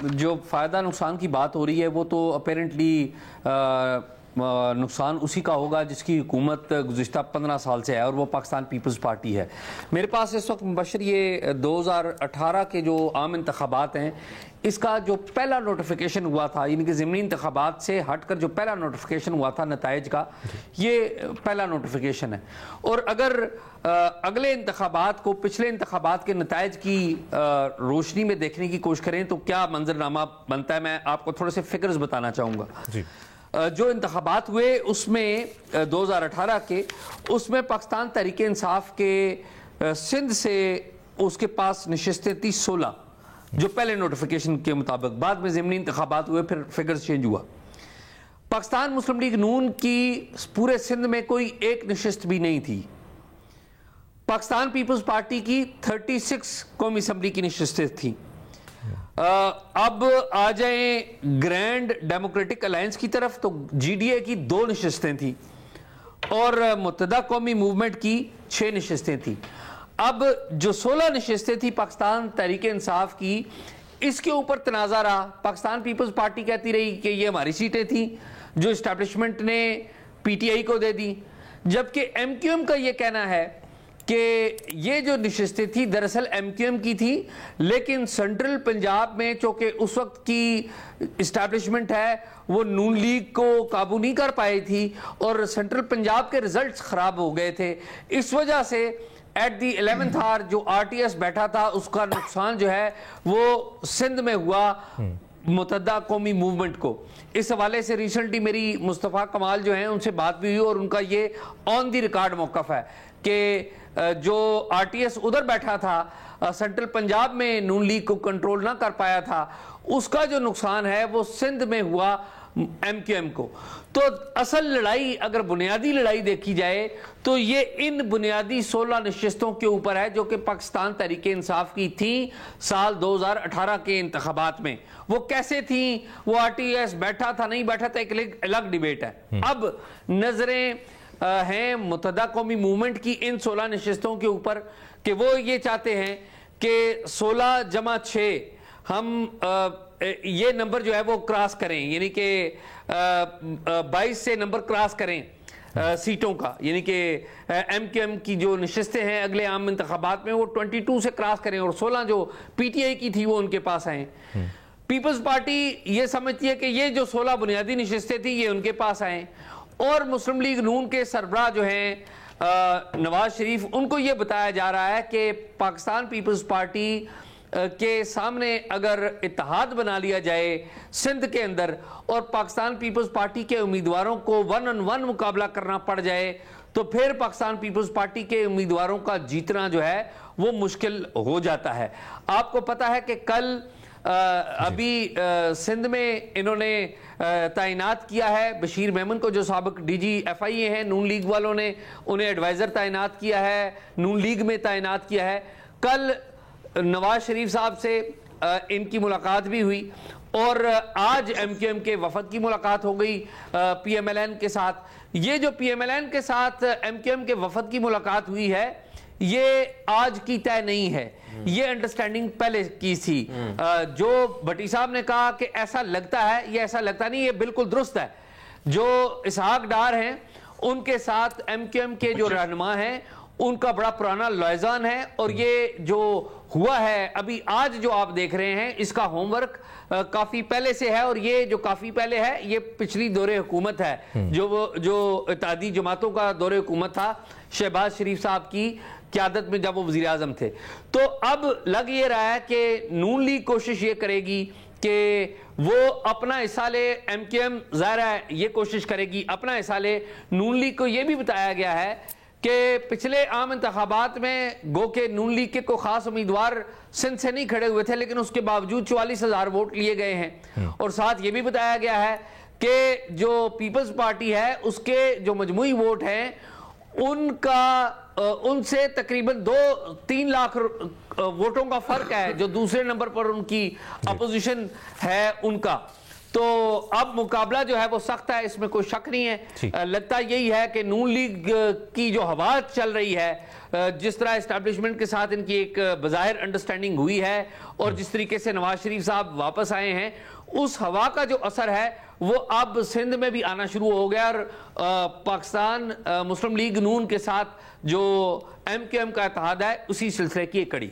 जो फ़ायदा नुकसान की बात हो रही है वो तो अपेरेंटली नुकसान उसी का होगा जिसकी हुकूमत गुज़िश्ता 15 साल से है और वो पाकिस्तान पीपल्स पार्टी है। मेरे पास इस वक्त मुबशर ये 2018 के जो आम इंतखाबात हैं इसका जो पहला नोटिफिकेशन हुआ था, यानी कि ज़िमनी इंतखाबात से हटकर जो पहला नोटिफिकेशन हुआ था नताइज का, ये पहला नोटिफिकेशन है। और अगर अगले इंतखाबात को पिछले इंतखाबात के नताइज की रोशनी में देखने की कोशिश करें तो क्या मंजरनामा बनता है, मैं आपको थोड़े से फिगर्स बताना चाहूँगा। जो इंतखाबात हुए उसमें 2018 के, उसमें पाकिस्तान तहरीक इंसाफ के सिंध से उसके पास नशिस्तें थी 16 जो पहले नोटिफिकेशन के मुताबिक। बाद में ज़िमनी इंतखाबात हुए, फिर फिगर्स चेंज हुआ। पाकिस्तान मुस्लिम लीग नून की पूरे सिंध में कोई एक नशिस्त भी नहीं थी। पाकिस्तान पीपल्स पार्टी की 36 कौमी असम्बली की नशिस्तें थी। अब आ जाए ग्रैंड डेमोक्रेटिक अलायंस की तरफ तो GDA की 2 नशिस्तें थी और मुत्तहदा कौमी मूवमेंट की 6 नशिस्तें थी। अब जो 16 नशिस्तें थी पाकिस्तान तहरीक इंसाफ की, इसके ऊपर तनाज़ा रहा। पाकिस्तान पीपल्स पार्टी कहती रही कि ये हमारी सीटें थी जो इस्टेब्लिशमेंट ने PTI को दे दी, जबकि MQM का ये कहना है कि ये जो नशिस्तें थी दरअसल MQM की थी, लेकिन सेंट्रल पंजाब में चूँकि उस वक्त की इस्टेब्लिशमेंट है वो नून लीग को काबू नहीं कर पाई थी और सेंट्रल पंजाब के रिजल्ट्स ख़राब हो गए थे। इस वजह से एट दी 11th आवर जो RTS बैठा था उसका नुकसान जो है वो सिंध में हुआ मुत्तहदा कौमी मूवमेंट को। इस हवाले से रिसेंटली मेरी मुस्तफ़ा कमाल जो हैं उनसे बात भी हुई और उनका ये ऑन दी रिकॉर्ड मौक़िफ़ है कि जो RTS उधर बैठा था सेंट्रल पंजाब में नून लीग को कंट्रोल ना कर पाया था, उसका जो नुकसान है वो सिंध में हुआ MQM को। तो असल लड़ाई अगर बुनियादी लड़ाई देखी जाए तो ये इन बुनियादी 16 नशिस्तों के ऊपर है जो कि पाकिस्तान तहरीक इंसाफ की थी साल 2018 के इंतखाबात में। वो कैसे थी, वो RTS बैठा था नहीं बैठा था, एक अलग डिबेट है। अब नजरें हैं मुत्तहदा कौमी मूवमेंट की इन 16 नशिस्तों के ऊपर कि वो ये चाहते हैं कि 16 जमा 6 हम ये नंबर जो है वो क्रॉस करें, यानी कि 22 से नंबर क्रॉस करें सीटों का, यानी कि MQM की जो नशिस्तें हैं अगले आम इंतखाबात में वो 22 से क्रॉस करें और 16 जो PTI की थी वो उनके पास आए। पीपल्स पार्टी ये समझती है कि ये जो 16 बुनियादी नशिस्तें थी ये उनके पास आए और मुस्लिम लीग नून के सरबराह जो हैं नवाज शरीफ, उनको ये बताया जा रहा है कि पाकिस्तान पीपल्स पार्टी के सामने अगर इत्तेहाद बना लिया जाए सिंध के अंदर और पाकिस्तान पीपल्स पार्टी के उम्मीदवारों को 1-on-1 मुकाबला करना पड़ जाए तो फिर पाकिस्तान पीपल्स पार्टी के उम्मीदवारों का जीतना जो है वो मुश्किल हो जाता है। आपको पता है कि कल अभी सिंध में इन्होंने तैनात किया है बशीर मेमन को, जो साबिक DG FIA हैं, नून लीग वालों ने उन्हें एडवाइज़र तैनात किया है, नून लीग में तैनात किया है। कल नवाज शरीफ साहब से इनकी मुलाकात भी हुई और आज MQM के वफद की मुलाकात हो गई PMLN के साथ। ये जो PMLN के साथ MQM के वफद की मुलाकात हुई है ये आज की तय नहीं है, ये अंडरस्टैंडिंग पहले की थी। जो भट्टी साहब ने कहा कि ऐसा लगता है, ये ऐसा लगता नहीं, ये बिल्कुल दुरुस्त है। जो इसहाक डार हैं उनके साथ MQM के जो रहनुमा हैं उनका बड़ा पुराना लॉयजान है और ये जो हुआ है अभी आज जो आप देख रहे हैं इसका होमवर्क काफी पहले से है और ये जो काफी पहले है ये पिछली दौरे हुकूमत है जो इत्तेहादी जमातों का दौरे हुकूमत था शहबाज शरीफ साहब की क़यादत में जब वो वज़ीर आज़म थे। तो अब लग ये रहा है कि नून लीग कोशिश ये करेगी कि वो अपना हिस्सा ले, MQM ज़ाहिर है ये कोशिश करेगी अपना हिस्सा ले। नून लीग को ये भी बताया गया है कि पिछले आम इंतखाबात में गो के नून लीग के कोई खास उम्मीदवार सिंध से नहीं खड़े हुए थे लेकिन उसके बावजूद 44,000 वोट लिए गए हैं। और साथ ये भी बताया गया है कि जो पीपल्स पार्टी है उसके जो मजमूई वोट हैं उनसे तकरीबन 2-3 लाख वोटों का फर्क है जो दूसरे नंबर पर उनकी अपोजिशन है उनका। तो अब मुकाबला जो है वो सख्त है, इसमें कोई शक नहीं है। लगता यही है कि नून लीग की जो हवा चल रही है, जिस तरह एस्टैब्लिशमेंट के साथ इनकी एक बज़ाहिर अंडरस्टैंडिंग हुई है और जिस तरीके से नवाज शरीफ साहब वापस आए हैं, उस हवा का जो असर है वो अब सिंध में भी आना शुरू हो गया। और पाकिस्तान मुस्लिम लीग नून के साथ जो MQM का इत्तेहाद है, उसी सिलसिले की एक कड़ी।